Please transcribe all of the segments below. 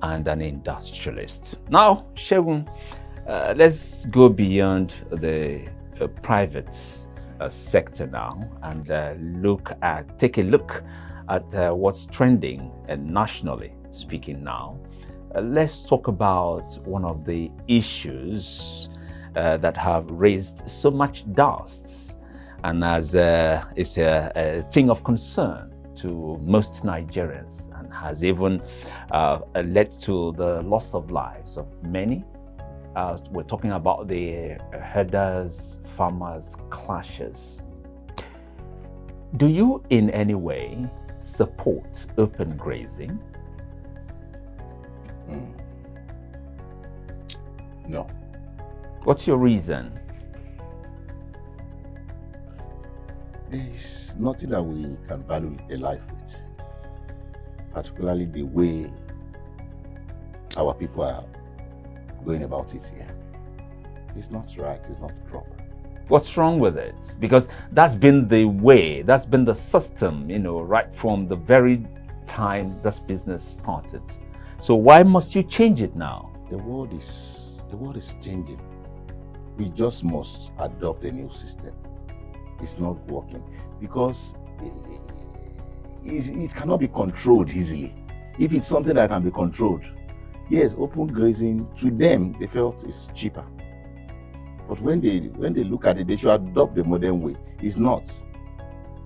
and an industrialist. Now, Shegun, let's go beyond the private sector now and take a look at what's trending nationally speaking now. Let's talk about one of the issues that have raised so much dust and as is a thing of concern to most Nigerians and has even led to the loss of lives of many. We're talking about the herders-farmers clashes. Do you in any way support open grazing? No. What's your reason? There's nothing that we can value a life with, particularly the way our people are going about it here. It's not right, it's not proper. What's wrong with it? Because that's been the way, that's been the system, right from the very time this business started. So why must you change it now? The world is changing. We just must adopt a new system. It's not working because it cannot be controlled easily. If it's something that can be controlled, yes, open grazing, to them, they felt it's cheaper. But when they look at it, they should adopt the modern way. It's not.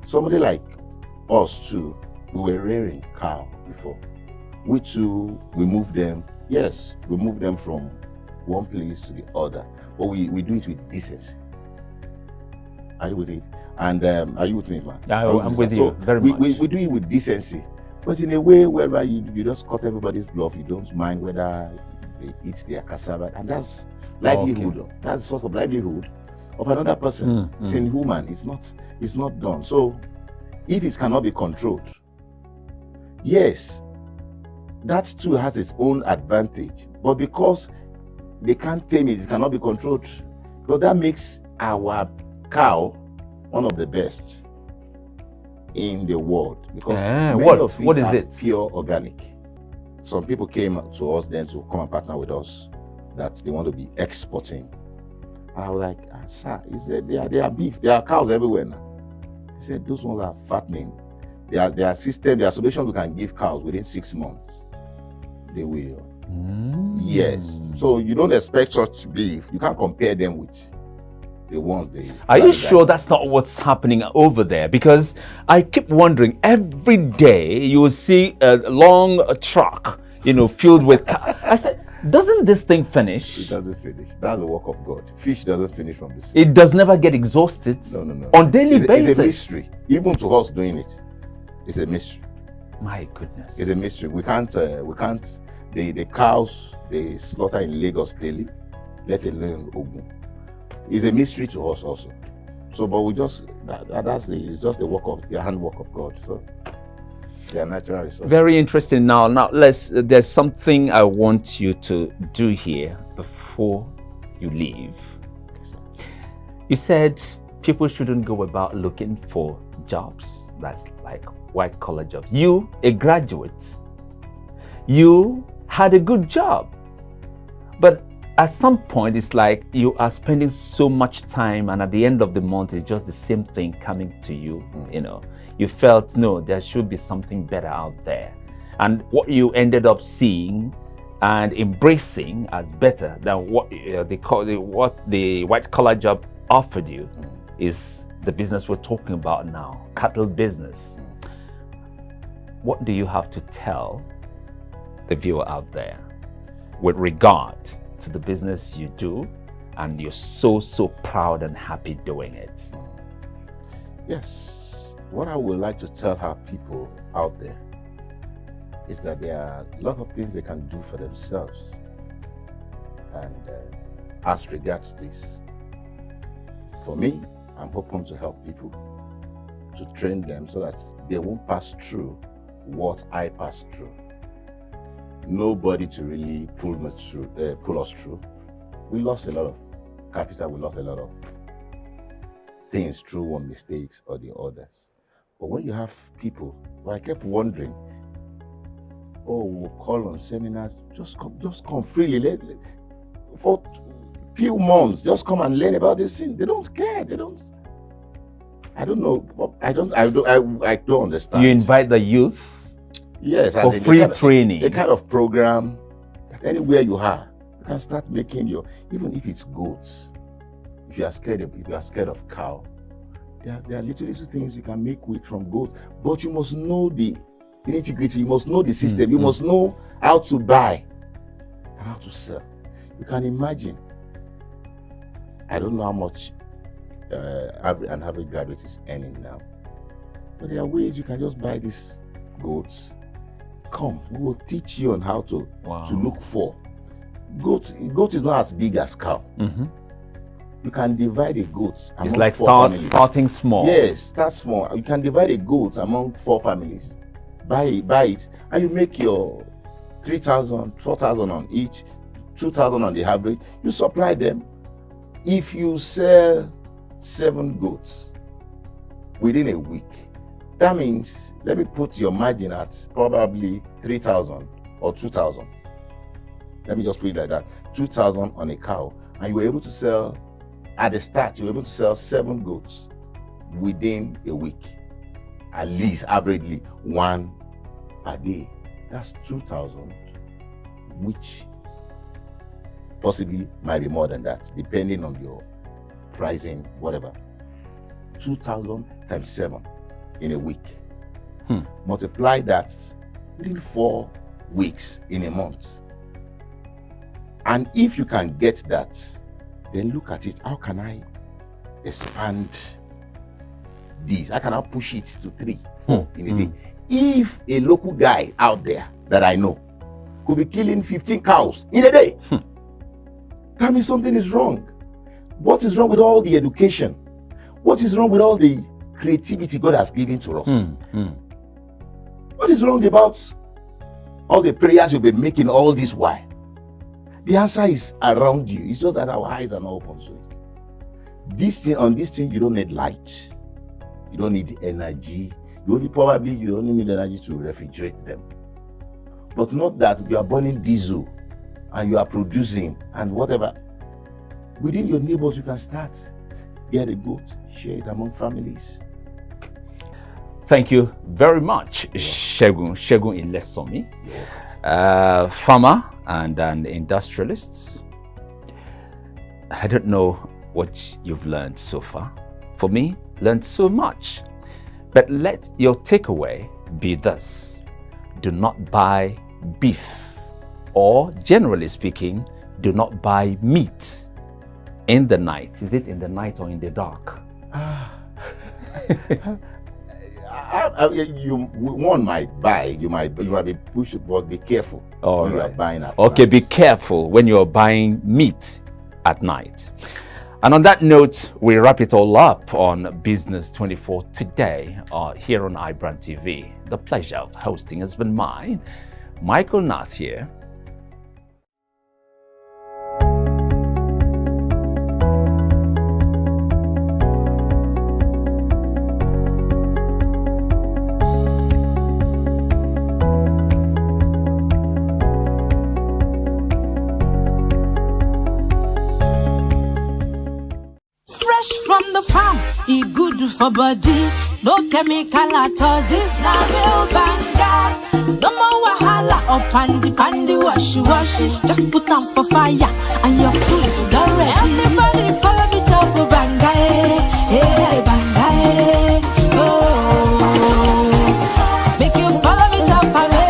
Somebody like us too, we were rearing cow before. We too, we move them. Yes, we move them from one place to the other, but we do it with decency. Are you with it? And are you with me, man? I'm with you very much. We do it with decency, but in a way whereby you just cut everybody's bluff. You don't mind whether they eat their cassava, and that's livelihood. Okay. That's sort of livelihood of another person. It's inhuman. It's not done. So if it cannot be controlled, yes, that too has its own advantage. But because they can't tame it, it cannot be controlled. Because that makes our cow one of the best in the world. Because what is it? Pure organic. Some people came to us then to come and partner with us that they want to be exporting. And I was like, sir, there are beef, there are cows everywhere now. He said, those ones are fattening. There are systems, there are solutions we can give cows within 6 months. They will. Yes. So you don't expect such beef. You can't compare them with the ones they... Are you sure that's not what's happening over there? Because I keep wondering, every day you will see a long truck, filled with I said, doesn't this thing finish? It doesn't finish. That's the work of God. Fish doesn't finish from the sea. It does never get exhausted? No. On daily basis? It's a mystery. Even to us doing it, it's a mystery. My goodness. It's a mystery. We can't, the cows they slaughter in Lagos daily, let alone Ogun. It's a mystery to us also. So, but we just, it's just the handwork of God. So, they are natural resources. Very interesting. Now there's something I want you to do here before you leave. Okay, you said people shouldn't go about looking for jobs. That's like white collar jobs. You, a graduate, you had a good job, but at some point it's like you are spending so much time, and at the end of the month it's just the same thing coming to you. You felt, no, there should be something better out there, and what you ended up seeing and embracing as better than what the white collar job offered you is the business we're talking about now, cattle business. What do you have to tell the viewer out there with regard to the business you do, and you're so proud and happy doing it? Yes, what I would like to tell our people out there is that there are a lot of things they can do for themselves. And as regards this, for me, I'm open to help people, to train them so that they won't pass through what I passed through. Nobody to really pull us through. We lost a lot of capital, we lost a lot of things through one mistakes or the others. But when you have people, I kept wondering, oh, we'll call on seminars. Just come freely. For few months, just come and learn about this thing. They don't care. They don't. I don't know. I don't understand. You invite the youth. Yes, for free training. A kind of program that anywhere you are, you can start making even if it's goats. If you are scared of cow, there are little things you can make wheat from goats. But you must know the nitty-gritty. You must know the system. You must know how to buy and how to sell. You can imagine. I don't know how much an average graduate is earning now, but there are ways you can just buy these goats. Come, we will teach you on how to look for goat. Goat is not as big as cow. You can divide a goat among it's like starting small. Yes, start small. You can divide a goat among 4 families. Buy it, and you make your 3,000, 4,000 on each, 2,000 on the average. You supply them. If you sell 7 goats within a week, that means, let me put your margin at probably 3,000 or 2,000. Let me just put it like that. 2,000 on a cow, and you were able to sell, at the start, you were able to sell 7 goats within a week. At least, averagely, 1 per day. That's 2,000, which possibly might be more than that, depending on your pricing, whatever. 2,000 times 7 in a week. Multiply that within 4 weeks in a month. And if you can get that, then look at it. How can I expand this? How can I push it to 3, 4 in a day? If a local guy out there that I know could be killing 15 cows in a day, that means something is wrong. What is wrong with all the education? What is wrong with all the creativity God has given to us? What is wrong about all the prayers you've been making all this while? The answer is around you. It's just that our eyes are not open to it. On this thing, you don't need light. You don't need energy. You only need energy to refrigerate them. But not that you are burning diesel and you are producing and whatever. Within your neighbors, you can start. Get a goat, share it among families. Thank you very much, Segun Ilesomi, farmer and an industrialist. I don't know what you've learned so far. For me, learned so much. But let your takeaway be this: do not buy beef, or generally speaking, do not buy meat in the night. Is it in the night or in the dark? One might buy, you might be pushed, but be careful when you are buying at Okay, night. be careful when you're buying meat at night. And on that note, we wrap it all up on Business 24 today here on iBrandTV. The pleasure of hosting has been mine. Michael Nath here. From the farm, it good for body. No chemical at all. This na real banga. No more wahala or pandy wash. Just put on for fire and your food is already. Everybody follow me, chop banga, hey banga, oh. Make you follow me, chop banga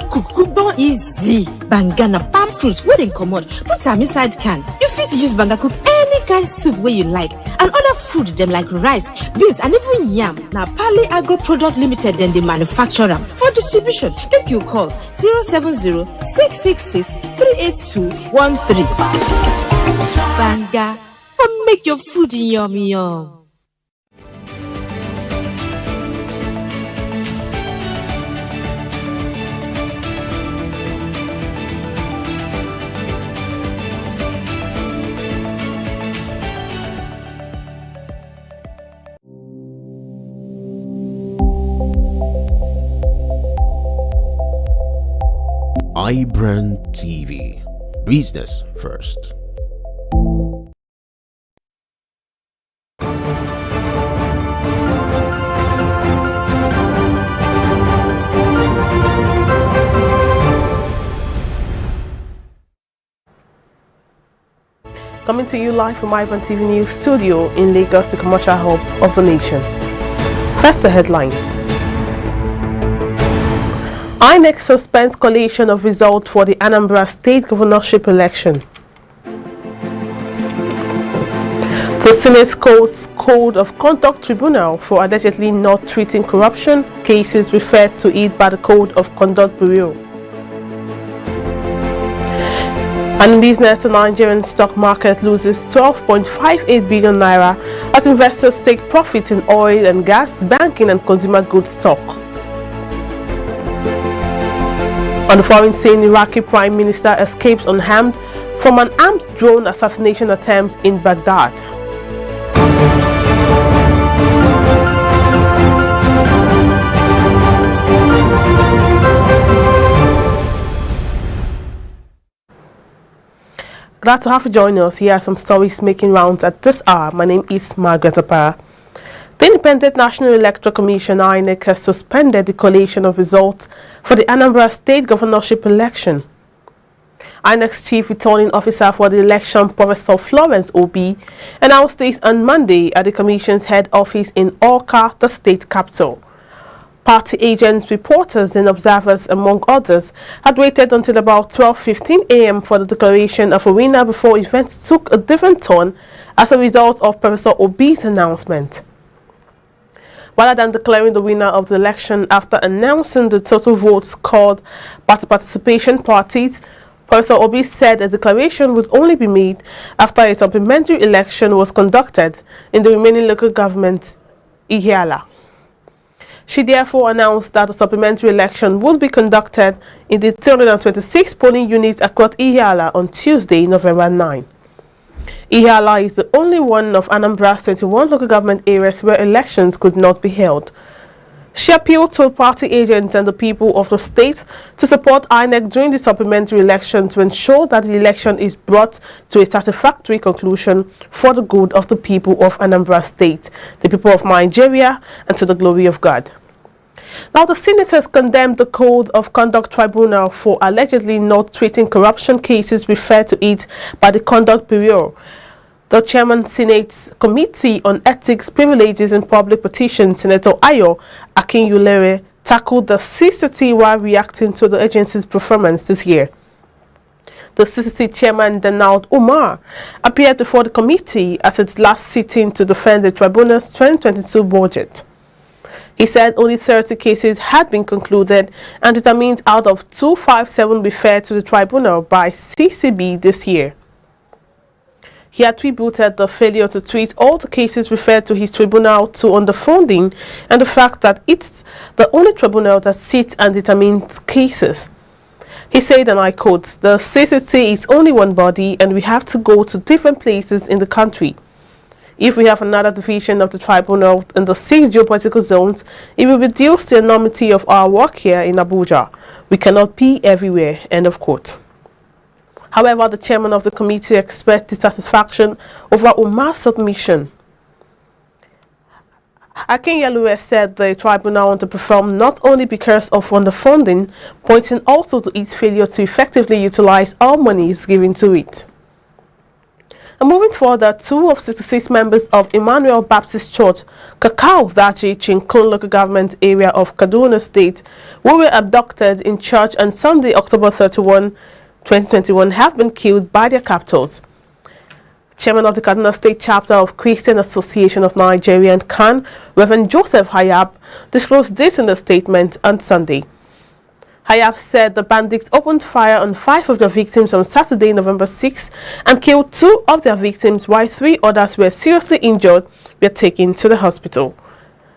cook don't easy. Banga na palm fruit wey dem comot, put am inside can. You fit use banga cook any kind soup wey you like, and other food dem like rice, beans and even yam. Na Pali Agro Product Limited dem dey manufacture am. For distribution, make you call 070-666-38213. Banga, come make your food yummy yum. iBrandTV. Business first. Coming to you live from iBrandTV News Studio in Lagos, the commercial hub of the nation. First, the headlines. INEC suspends collation of results for the Anambra State governorship election. The Senate Court's Code of Conduct Tribunal for allegedly not treating corruption cases referred to it by the Code of Conduct Bureau. And in business, the Nigerian stock market loses 12.58 billion naira as investors take profit in oil and gas, banking and consumer goods stock. On the foreign scene, Iraqi Prime Minister escapes unharmed from an armed drone assassination attempt in Baghdad. Glad to have you join us. Here are some stories making rounds at this hour. My name is Margaret Apara. The Independent National Electoral Commission (INEC) has suspended the collation of results for the Anambra State governorship election. INEC's chief returning officer for the election, Professor Florence Obi, announced this on Monday at the Commission's head office in Awka, the state capital. Party agents, reporters and observers, among others, had waited until about 12:15 a.m. for the declaration of a winner before events took a different turn as a result of Professor Obi's announcement. Rather than declaring the winner of the election after announcing the total votes called by the participation parties, Professor Obi said a declaration would only be made after a supplementary election was conducted in the remaining local government, Ihiala. She therefore announced that a supplementary election would be conducted in the 326 polling units across Ihiala on Tuesday, November 9. Ihiala is the only one of Anambra's 21 local government areas where elections could not be held. She appealed to party agents and the people of the state to support INEC during the supplementary election to ensure that the election is brought to a satisfactory conclusion for the good of the people of Anambra State, the people of Nigeria, and to the glory of God. Now, the senators condemned the Code of Conduct Tribunal for allegedly not treating corruption cases referred to it by the Conduct Bureau. The Chairman Senate's Committee on Ethics, Privileges and Public Petitions, Senator Ayo Akinyulere, tackled the CCT while reacting to the agency's performance this year. The CCT Chairman Donald Umar appeared before the committee at its last sitting to defend the tribunal's 2022 budget. He said only 30 cases had been concluded and determined out of 257 referred to the tribunal by CCB this year. He attributed the failure to treat all the cases referred to his tribunal to underfunding and the fact that it's the only tribunal that sits and determines cases. He said, and I quote, "The CCT is only one body and we have to go to different places in the country. If we have another division of the tribunal in the 6 geopolitical zones, it will reduce the enormity of our work here in Abuja. We cannot be everywhere," end of quote. However, the chairman of the committee expressed dissatisfaction over Umar's submission. Akinyelure said the tribunal underperformed not only because of underfunding, pointing also to its failure to effectively utilize all monies given to it. And moving further, 2 of 66 members of Emmanuel Baptist Church, Kakao Daji, Chinkun local government area of Kaduna State, who were abducted in church on Sunday, October 31, 2021, have been killed by their captors. Chairman of the Kaduna State Chapter of Christian Association of Nigeria and Khan, Reverend Joseph Hayab, disclosed this in a statement on Sunday. Hayab said the bandits opened fire on 5 of their victims on Saturday, November 6, and killed 2 of their victims, while 3 others were seriously injured, were taken to the hospital.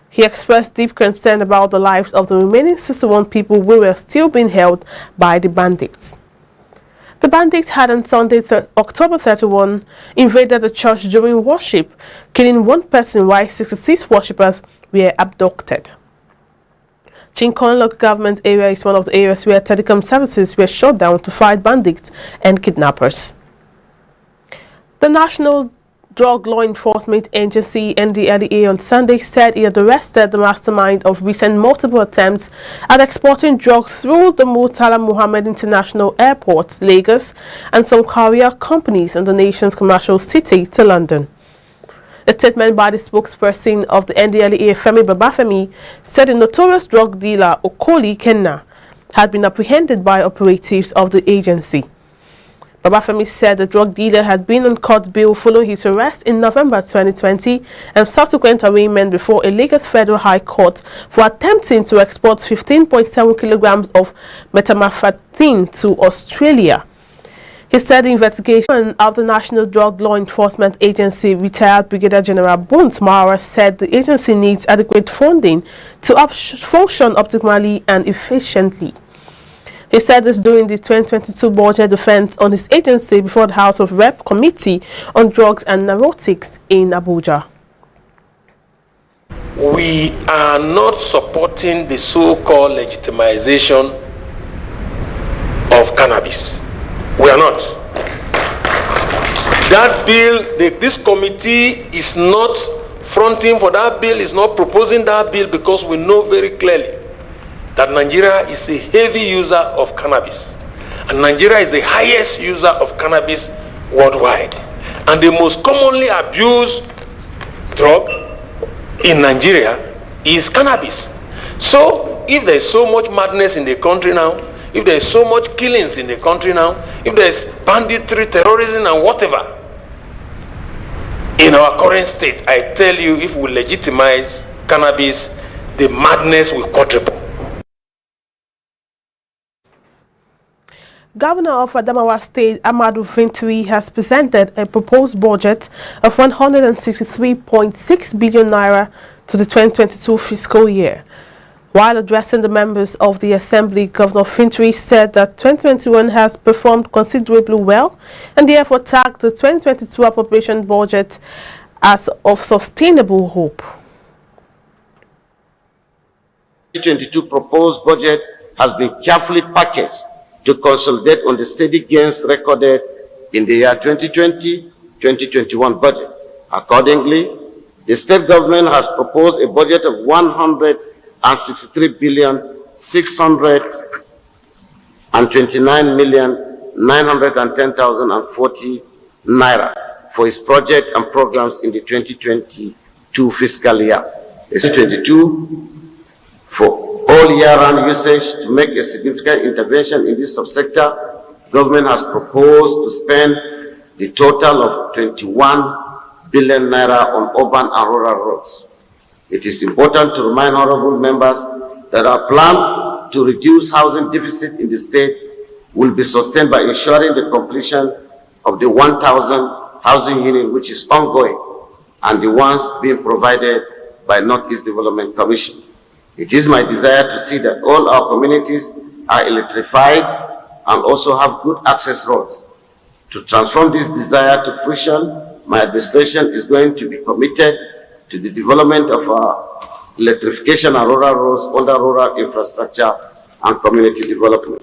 He expressed deep concern about the lives of the remaining 61 people who were still being held by the bandits. The bandits had on Sunday, October 31, invaded the church during worship, killing 1 person while 66 worshippers were abducted. Chinkon local government area is one of the areas where telecom services were shut down to fight bandits and kidnappers. The National Drug Law Enforcement Agency (NDLEA) on Sunday said it had arrested the mastermind of recent multiple attempts at exporting drugs through the Murtala Muhammed International Airport, Lagos, and some carrier companies in the nation's commercial city to London. A statement by the spokesperson of the NDLEA, Femi Babafemi, said the notorious drug dealer Okoli Kenna had been apprehended by operatives of the agency. Babafemi said the drug dealer had been on court bail following his arrest in November 2020 and subsequent arraignment before a Lagos Federal High Court for attempting to export 15.7 kilograms of methamphetamine to Australia. He said the investigation of the National Drug Law Enforcement Agency, retired Brigadier General Bones Mara, said the agency needs adequate funding to function optimally and efficiently. He said this during the 2022 budget defense on his agency before the House of Rep Committee on Drugs and Narcotics in Abuja. We are not supporting the so-called legitimization of cannabis. We are not. That bill, this committee is not fronting for that bill, is not proposing that bill because we know very clearly that Nigeria is a heavy user of cannabis. And Nigeria is the highest user of cannabis worldwide. And the most commonly abused drug in Nigeria is cannabis. So if there is so much madness in the country now, if there is so much killings in the country now, if there is banditry, terrorism and whatever, in our current state, I tell you, if we legitimize cannabis, the madness will quadruple. Governor of Adamawa State, Amadu Vinturi, has presented a proposed budget of 163.6 billion naira to the 2022 fiscal year. While addressing the members of the Assembly, Governor Vinturi said that 2021 has performed considerably well and therefore tagged the 2022 appropriation budget as of sustainable hope. The 2022 proposed budget has been carefully packaged to consolidate on the steady gains recorded in the year 2020-2021 budget. Accordingly, the state government has proposed a budget of 163,629,910,040 naira for its project and programs in the 2022 fiscal year. 2022 for all year-round usage to make a significant intervention in this subsector, government has proposed to spend the total of 21 billion naira on urban and rural roads. It is important to remind honorable members that our plan to reduce housing deficit in the state will be sustained by ensuring the completion of the 1,000 housing units which is ongoing and the ones being provided by Northeast Development Commission. It is my desire to see that all our communities are electrified and also have good access roads. To transform this desire to fruition, my administration is going to be committed to the development of our electrification and rural roads under rural infrastructure and community development.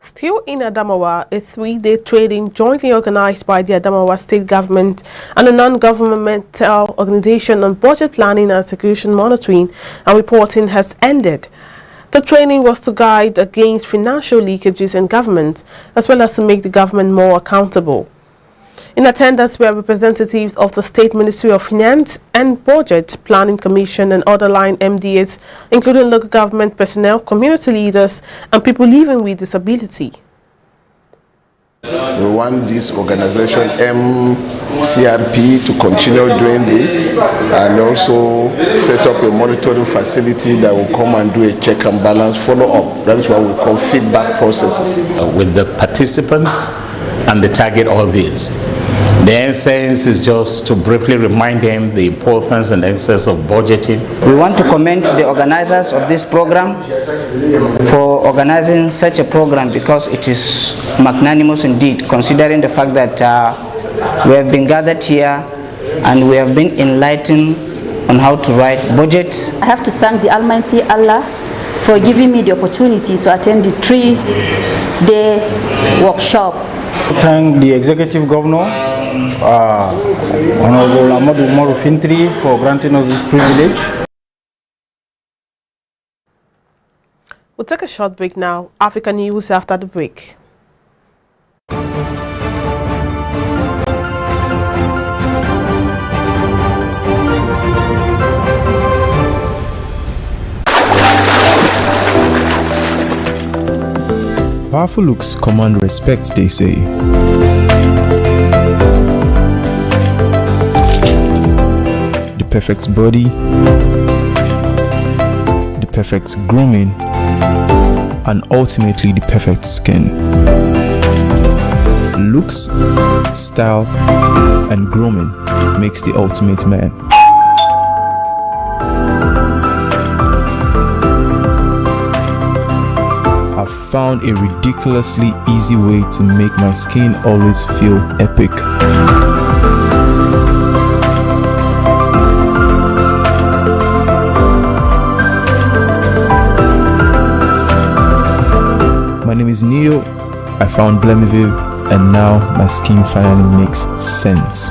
Still in Adamawa, a three-day training jointly organized by the Adamawa State Government and a non-governmental organization on budget planning and execution monitoring and reporting has ended. The training was to guide against financial leakages in government, as well as to make the government more accountable. In attendance were representatives of the State Ministry of Finance and Budget Planning Commission and other line MDAs, including local government personnel, community leaders, and people living with disability. We want this organization, MCRP, to continue doing this and also set up a monitoring facility that will come and do a check and balance follow-up. That is what we call feedback processes. With the participants and the target audience. The essence is just to briefly remind them the importance and essence of budgeting. We want to commend the organizers of this program for organizing such a program because it is magnanimous indeed, considering the fact that we have been gathered here and we have been enlightened on how to write budget. I have to thank the Almighty Allah for giving me the opportunity to attend the 3-day workshop. Thank the Executive Governor, Honorable Amadou Umaru Fintri, for granting us this privilege. We'll take a short break now. African News after the break. Powerful looks command respect, they say. The perfect body, the perfect grooming, and ultimately the perfect skin. Looks, style, and grooming makes the ultimate man. I've found a ridiculously easy way to make my skin always feel epic. My name is Neo. I found Blemiviv, and now my skin finally makes sense.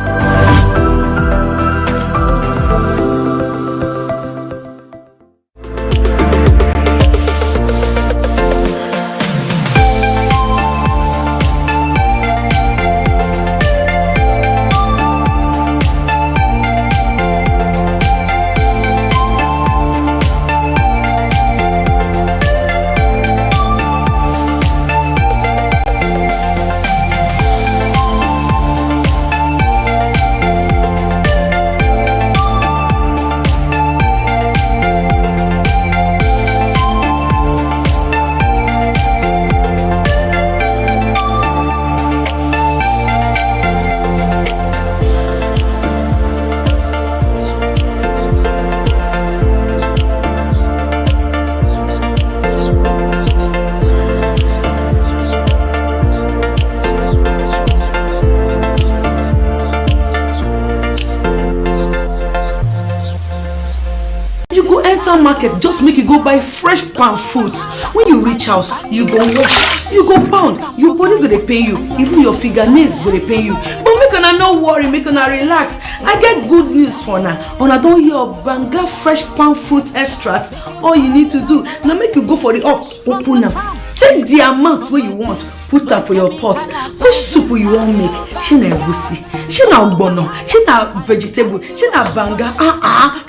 Market, just make you go buy fresh palm fruits. When you reach house, you go wash, you go pound, your body go dey pain you, even your fingernails go dey pain you. But make una no worry, make una relax. I get good news for now. Una don hear of Banga fresh palm fruit extract. All you need to do now make you go for the open am. Take the amount wey you want, put am for your pot. Which soup you wan make? Shey na egusi, shey na ogbono, shey na vegetable, shey na banga.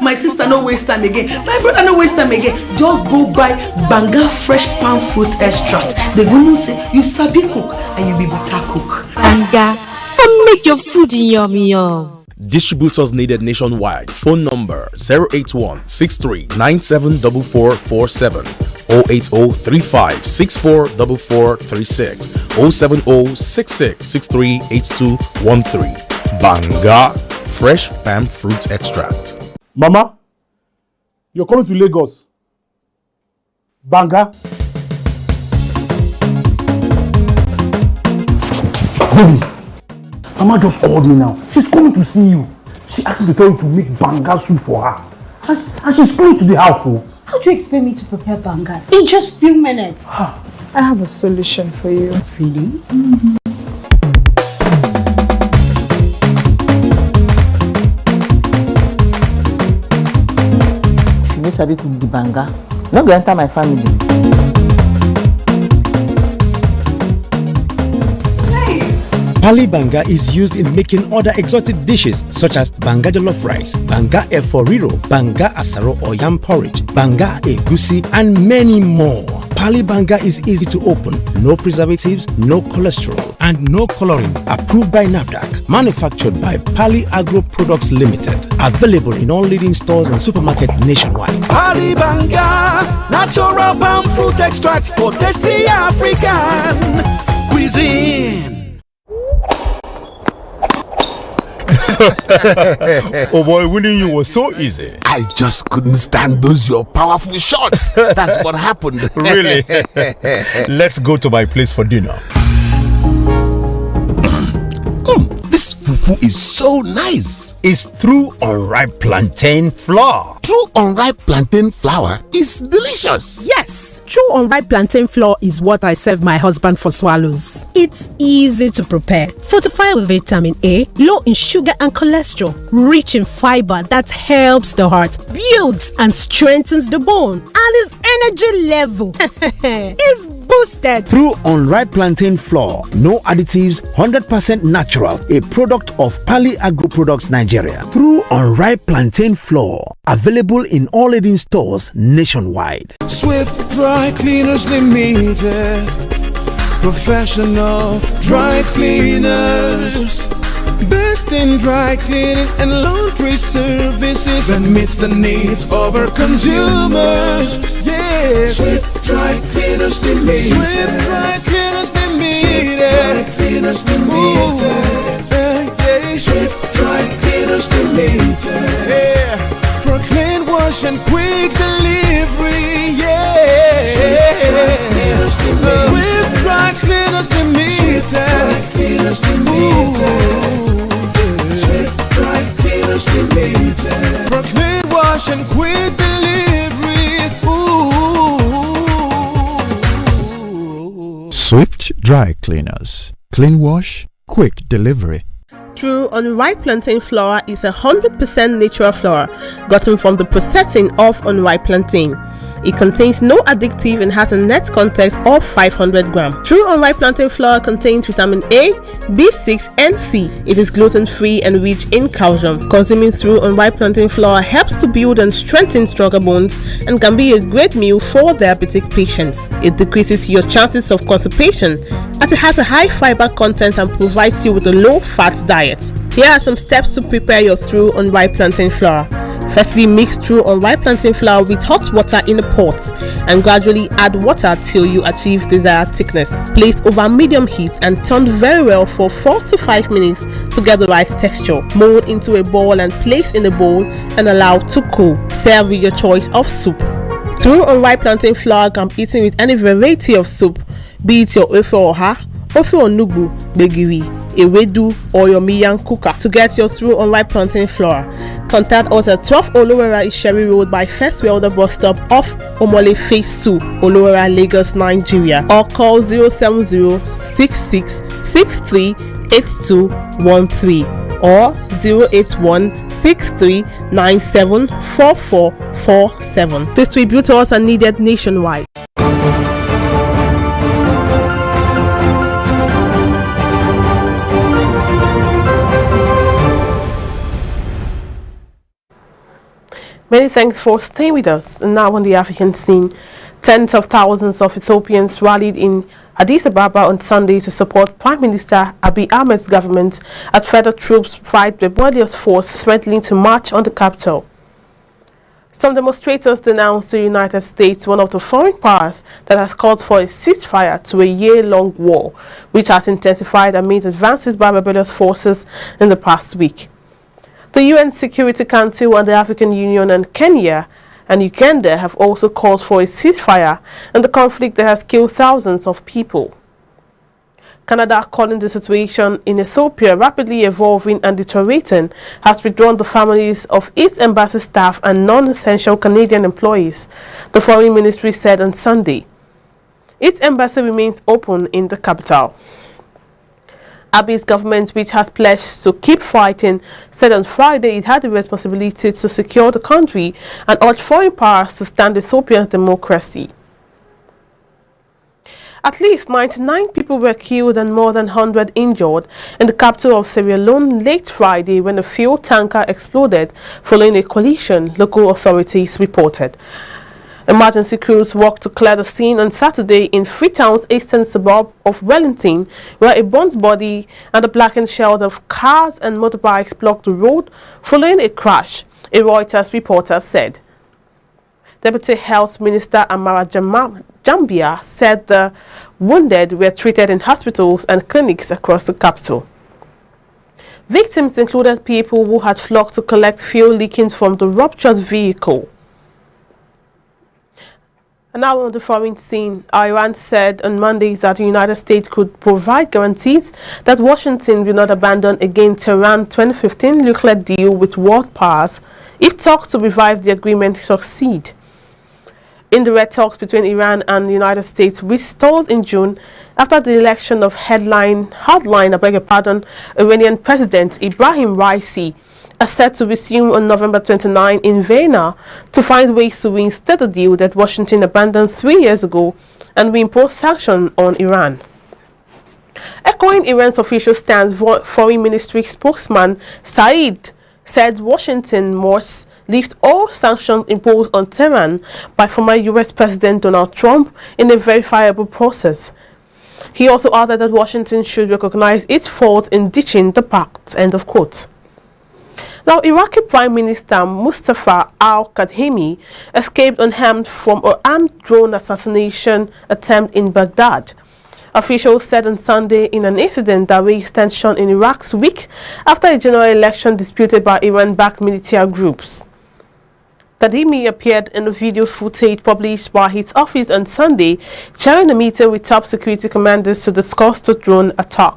My sister no waste time again, my brother no waste time again. Just go buy Banga fresh palm fruit extract. They go know say you sabi cook and you be better cook. Banga, come make your food yummy yum. Distributors needed nationwide. Phone number 081-6397-4447, 080-3564-4436, 070-6663-8213. Banga fresh palm fruit extract. Mama, you're coming to Lagos. Banga. Baby, Mama just called me now. She's coming to see you. She asked me to tell you to make banga soup for her. And she's close to the house. Oh. How do you expect me to prepare banga in just few minutes? I have a solution for you. Really? Mm-hmm. If you sabi cook the banga, no go enter my family. Pali banga is used in making other exotic dishes such as banga jollof rice, banga efo riro, banga asaro or yam porridge, banga egusi, and many more. Pali banga is easy to open, no preservatives, no cholesterol, and no coloring. Approved by NAFDAC. Manufactured by Pali Agro Products Limited. Available in all leading stores and supermarkets nationwide. Pali banga, natural palm fruit extracts for tasty African cuisine. Oh boy, winning you was so easy. I just couldn't stand those your powerful shots. That's what happened. Really? Let's go to my place for dinner. This fufu is so nice. Is through unripe plantain flour. True unripe plantain flour is delicious. Yes, true unripe plantain flour is what I serve my husband for swallows. It's easy to prepare, fortified with vitamin A, low in sugar and cholesterol, rich in fiber that helps the heart, builds and strengthens the bone, and his energy level is boosted. Through unripe plantain flour, no additives, 100% natural, a product of Pali Agro Products Nigeria. Through unripe plantain flour, available in all leading stores nationwide. Swift Dry Cleaners Limited, professional dry cleaners, best in dry cleaning and laundry services that meets the needs of our consumers. Yeah, Swift Dry Cleaners Limited. Swift Dry Cleaners Limited. Swift Dry Cleaners Limited. Yeah, Swift Dry Cleaners Limited. Yeah, for clean wash and quick delivery. Yeah, Swift Dry Cleaners Limited. Swift Dry Cleaners Limited. Swift Dry Cleaners Limited. Swift Dry Cleaners Limited. For clean wash and quick delivery. Swift Dry Cleaners. Clean wash, quick delivery. True unripe plantain flour is 100% natural flour gotten from the processing of unripe plantain. It contains no addictive and has a net content of 500 grams. True unripe plantain flour contains vitamin A, B6 and C. It is gluten-free and rich in calcium. Consuming true unripe plantain flour helps to build and strengthen stronger bones and can be a great meal for diabetic patients. It decreases your chances of constipation as it has a high fiber content and provides you with a low-fat diet. Here are some steps to prepare your true unripe plantain flour. Firstly, mix true unripe plantain flour with hot water in a pot and gradually add water till you achieve desired thickness. Place over medium heat and turn very well for 4 to 5 minutes to get the right texture. Mold into a ball and place in a bowl and allow to cool. Serve with your choice of soup. True unripe plantain flour can be eaten with any variety of soup, be it your ofe oha, ofe onugbu, gbegiri, ewedu, or your miyan kuka. To get your true unripe plantain flour, contact us at 12 Olowera Isheri Road by First Welder bus stop off Omole Phase 2, Olowera, Lagos, Nigeria, or call 070-6663-8213 or 081-6397-4447. Distributors are needed nationwide. Many thanks for staying with us. And now on the African scene, tens of thousands of Ethiopians rallied in Addis Ababa on Sunday to support Prime Minister Abiy Ahmed's government as federal troops fight rebellious force threatening to march on the capital. Some demonstrators denounced the United States, one of the foreign powers that has called for a ceasefire to a year-long war, which has intensified amid advances by rebellious forces in the past week. The UN Security Council and the African Union and Kenya and Uganda have also called for a ceasefire in the conflict that has killed thousands of people. Canada, calling the situation in Ethiopia rapidly evolving and deteriorating, has withdrawn the families of its embassy staff and non-essential Canadian employees, the Foreign Ministry said on Sunday. Its embassy remains open in the capital. Abiy's government, which has pledged to keep fighting, said on Friday it had the responsibility to secure the country and urged foreign powers to stand Ethiopia's democracy. At least 99 people were killed and more than 100 injured in the capital of Sierra Leone late Friday when a fuel tanker exploded following a collision, local authorities reported. Emergency crews worked to clear the scene on Saturday in Freetown's eastern suburb of Wellington, where a burnt body and a blackened shell of cars and motorbikes blocked the road following a crash, a Reuters reporter said. Deputy Health Minister Amara Jambia said the wounded were treated in hospitals and clinics across the capital. Victims included people who had flocked to collect fuel leaking from the ruptured vehicle. And now on the foreign scene, Iran said on Monday that the United States could provide guarantees that Washington will not abandon again Tehran's 2015 nuclear deal with world powers if talks to revive the agreement succeed. Indirect talks between Iran and the United States, which stalled in June after the election of Iranian President Ibrahim Raisi, are set to resume on November 29 in Vienna to find ways to reinstate the deal that Washington abandoned 3 years ago and reimpose sanctions on Iran. Echoing Iran's official stance, Foreign Ministry spokesman Saeed said Washington must lift all sanctions imposed on Tehran by former U.S. President Donald Trump in a verifiable process. He also added that Washington should recognize its fault in ditching the pact. End of quote. Now, Iraqi Prime Minister Mustafa al-Kadhimi escaped unharmed from an armed drone assassination attempt in Baghdad. Officials said on Sunday in an incident that raised tension in Iraq's week after a general election disputed by Iran-backed military groups. Kadhimi appeared in the video footage published by his office on Sunday, chairing a meeting with top security commanders to discuss the drone attack.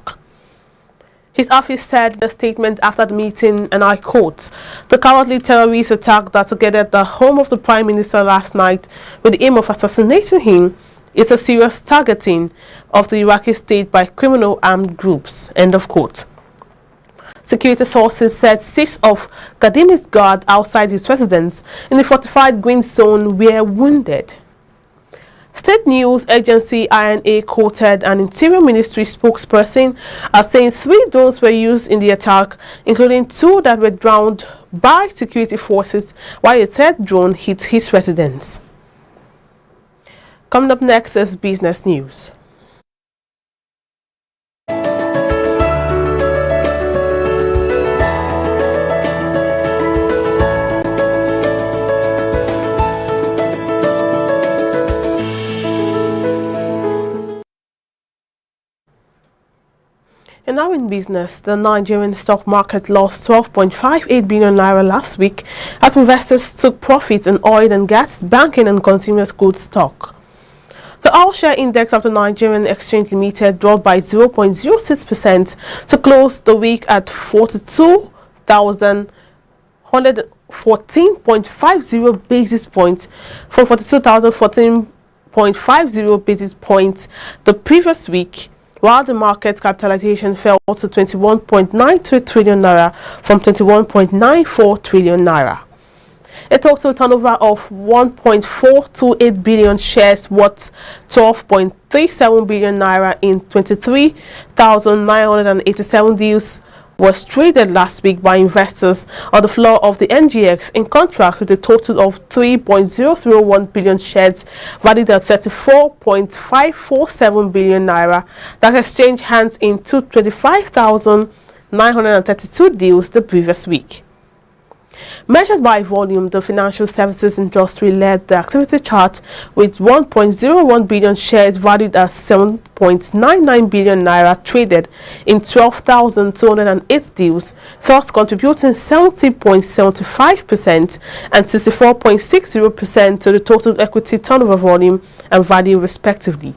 His office said in a statement after the meeting, and I quote, "The cowardly terrorist attack that targeted the home of the Prime Minister last night with the aim of assassinating him is a serious targeting of the Iraqi state by criminal armed groups." End of quote. Security sources said 6 of Kadhimi's guards outside his residence in the fortified Green Zone were wounded. State news agency INA quoted an Interior Ministry spokesperson as saying 3 drones were used in the attack, including 2 that were drowned by security forces, while a 3rd drone hit his residence. Coming up next is business news. And now in business, the Nigerian stock market lost 12.58 billion naira last week as investors took profits in oil and gas, banking and consumer goods stock. The all-share index of the Nigerian Exchange Limited dropped by 0.06% to close the week at 42,114.50 basis points from 42,014.50 basis points the previous week, while the market capitalization fell to 21.92 trillion naira from 21.94 trillion naira. A total turnover of 1.428 billion shares worth 12.37 billion naira in 23,987 deals was traded last week by investors on the floor of the NGX, in contrast with a total of 3.001 billion shares valued at 34.547 billion naira that exchanged hands in 25,932 deals the previous week. Measured by volume, the financial services industry led the activity chart with 1.01 billion shares valued at 7.99 billion naira traded in 12,208 deals, thus contributing 70.75% and 64.60% to the total equity turnover volume and value respectively.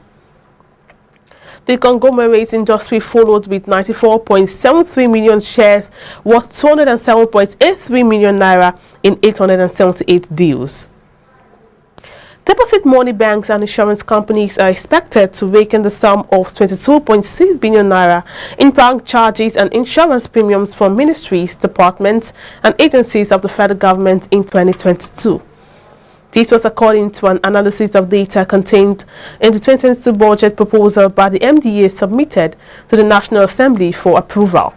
The conglomerate industry followed with 94.73 million shares worth 207.83 million naira in 878 deals. Deposit money banks and insurance companies are expected to rake in the sum of 22.6 billion naira in bank charges and insurance premiums from ministries, departments, and agencies of the federal government in 2022. This was according to an analysis of data contained in the 2022 budget proposal by the MDA submitted to the National Assembly for approval.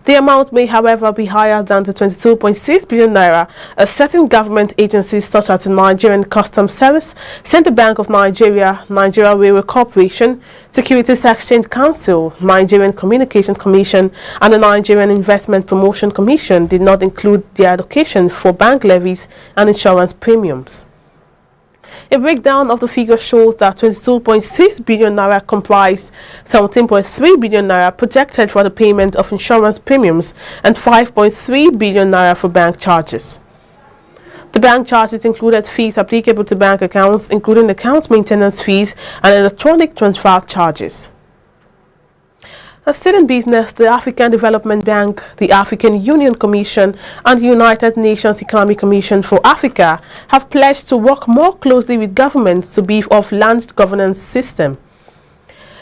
The amount may, however, be higher than the 22.6 billion naira as certain government agencies such as the Nigerian Customs Service, Central Bank of Nigeria, Nigeria Railway Corporation, Securities Exchange Council, Nigerian Communications Commission, and the Nigerian Investment Promotion Commission did not include their allocation for bank levies and insurance premiums. A breakdown of the figure shows that 22.6 billion naira comprised 17.3 billion naira projected for the payment of insurance premiums and 5.3 billion naira for bank charges. The bank charges included fees applicable to bank accounts, including account maintenance fees and electronic transfer charges. Still in business, the African Development Bank, the African Union Commission and the United Nations Economic Commission for Africa have pledged to work more closely with governments to beef up land governance system.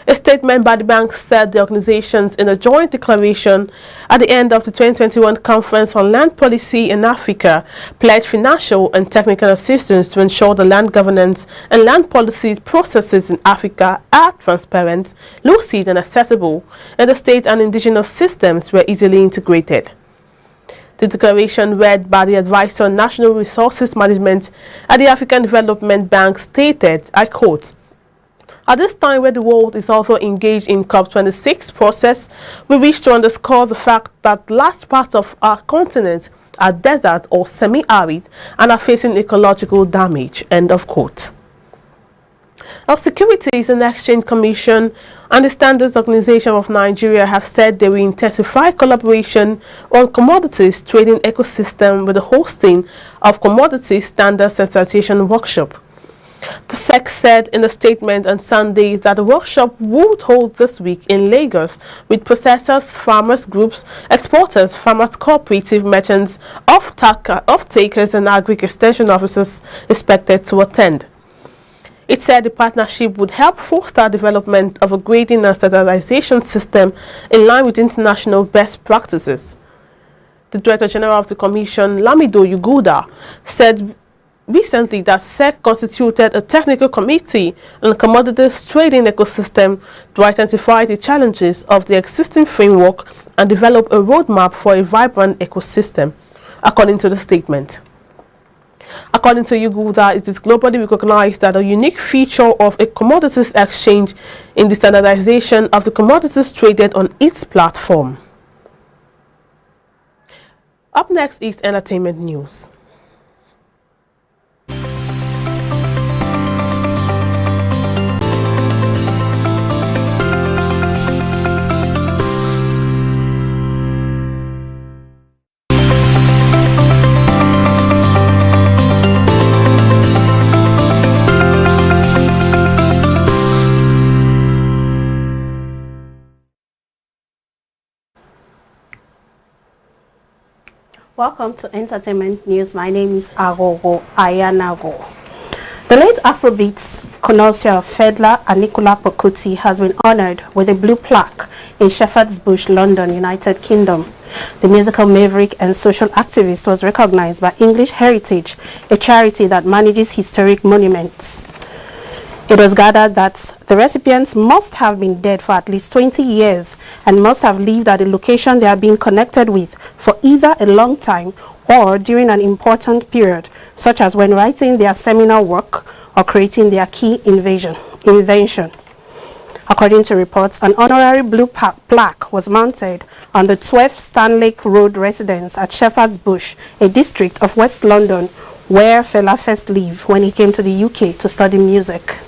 A statement by the bank said the organizations in a joint declaration at the end of the 2021 Conference on Land Policy in Africa pledged financial and technical assistance to ensure the land governance and land policy processes in Africa are transparent, lucid and accessible, and the state and indigenous systems were easily integrated. The declaration read by the Advisor on National Resources Management at the African Development Bank stated, I quote, "At this time where the world is also engaged in COP26 process, we wish to underscore the fact that large parts of our continent are desert or semi-arid and are facing ecological damage." End of quote. Our Securities and Exchange Commission and the Standards Organization of Nigeria have said they will intensify collaboration on commodities trading ecosystem with the hosting of Commodity Standard Sensitization Workshop. The SEC said in a statement on Sunday that the workshop would hold this week in Lagos with processors, farmers groups, exporters, farmers cooperative merchants, off-takers and agri-extension officers expected to attend. It said the partnership would help foster development of a grading and standardization system in line with international best practices. The Director General of the Commission, Lamido Yuguda, said recently that SEC constituted a technical committee on commodities trading ecosystem to identify the challenges of the existing framework and develop a roadmap for a vibrant ecosystem, according to the statement. According to Yuguda, it is globally recognized that a unique feature of a commodities exchange in the standardization of the commodities traded on its platform. Up next is entertainment news. Welcome to Entertainment News. My name is Agogo Ayanago. The late Afrobeats connoisseur Fedla Anikula Pokuti has been honored with a blue plaque in Shepherd's Bush, London, United Kingdom. The musical maverick and social activist was recognized by English Heritage, a charity that manages historic monuments. It was gathered that the recipients must have been dead for at least 20 years and must have lived at the location they are being connected with for either a long time or during an important period, such as when writing their seminal work or creating their key invention. According to reports, an honorary blue plaque was mounted on the 12th Stanlake Road residence at Shepherd's Bush, a district of West London, where Fela first lived when he came to the UK to study music.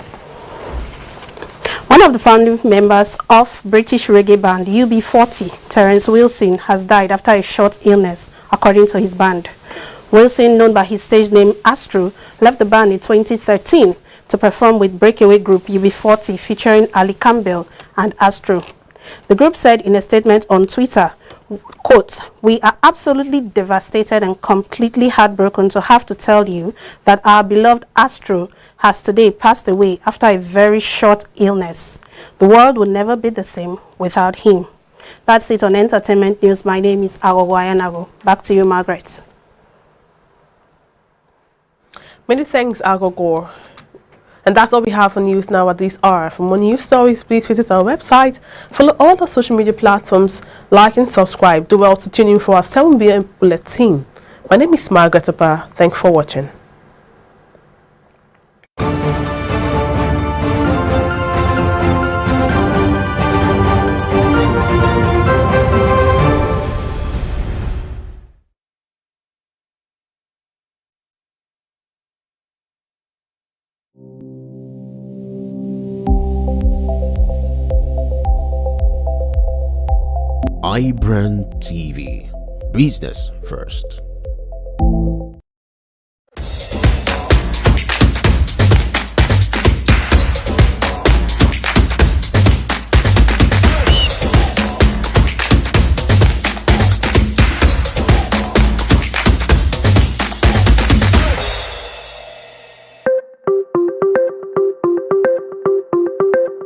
One of the founding members of British reggae band UB40, Terence Wilson, has died after a short illness, according to his band. Wilson, known by his stage name Astro, left the band in 2013 to perform with breakaway group UB40 featuring Ali Campbell and Astro. The group said in a statement on Twitter, quote, "We are absolutely devastated and completely heartbroken to have to tell you that our beloved Astro has today passed away after a very short illness. The world will never be the same without him." That's it on Entertainment News. My name is Agogo Ayanago. Back to you, Margaret. Many thanks, Agogo. And that's all we have for news now at this hour. For more news stories, please visit our website, follow all the social media platforms, like and subscribe. Do well to tune in for our 7 p.m. bulletin. My name is Margaret Apa. Thanks for watching. iBrandTV. Business first.